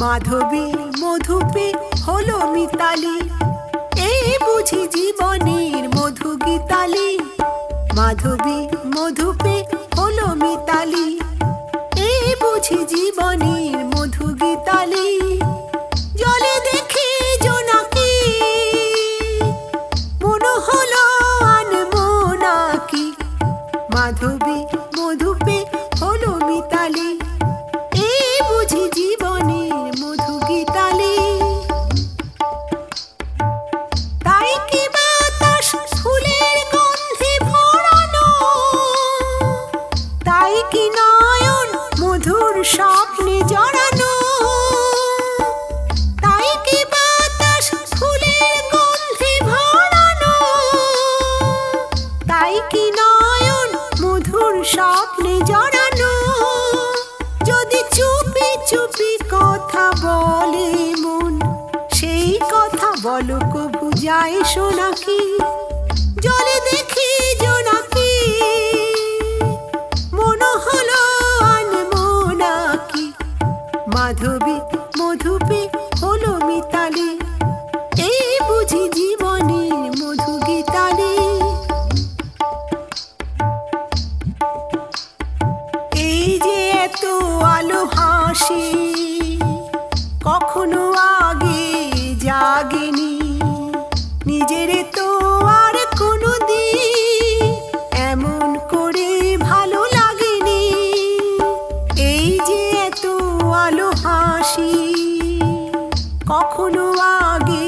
মাধবী মধুপে হলো মিতালি, এই বুঝি জীবনের মধু গীতালি। মাধবী মধুপে হলো মিতালি, এই বুঝি জীবনের মধু গীতালি। জলে দেখে জোনাকি মনে হলো আনমো নাকি। মাধবী মধুপে হলো মিতালি, এই বুঝি জীবনের মধু গীতালি। তাই কি বাতাস ফুলের গন্ধে ভরানো, তাই কি নয়ন মধুর স্বপ্নে জড়ানো। তাই কি বাতাস ফুলের গন্ধে ভরানো, তাই কি নয়ন মধুর স্বপ্নে জড়ানো। যদি চুপি চুপি কথা বলে মন, সেই কথা বলো কবু যায় শোনাকি। জলে দেখি জোনাকি মনে হলো আনমো নাকি। মাধবী মধুপে হলো মিতালি, এই বুঝি জীবনের মধু গীতালি। এই যে এত আলো হাসি কখনো আগে জাগেনি, নিজের তো আর কোনো দিন এমন করে ভালো লাগেনি। এই যে এত আলো হাসি কখনো আগে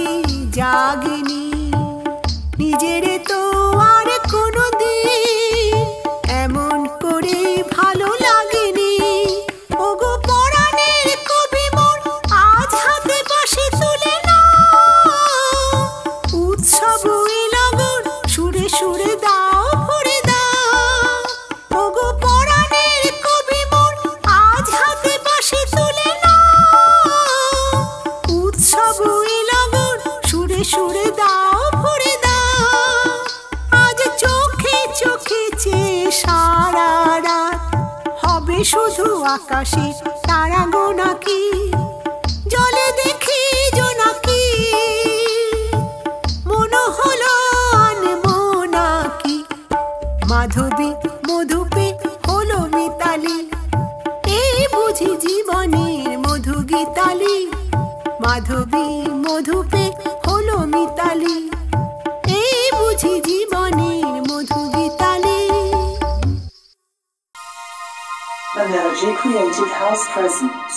জাগেনি, নিজের তো আর কোনো দিন এমন করে ভালো লাগেনি। ওগো পরাণের কবি মোর আজ হাতে বাঁশি তুলে নাও, উৎসব ওই লগন সুরে সুরে দাও ভরে দাও। ওগো পরাণের কবি মোর আজ হাতে বাঁশি তুলে নাও, উৎসব ওই লগন সুরে সুরে দাও ভরে দাও। আজ চোখে চোখে চেয়ে সারা রাত হবে শুধু আকাশে তারা গোনাকি। জলে দেখি জোনাকি মনে হলো আনমো নাকি। মাধবী মধুপে হলো মিতালি, এই বুঝি জীবনের মধু গীতালি। মাধবী মধুপে হলো মিতালি, এই বুঝি জীবনের মধু গীতালি। Energy Creative House presents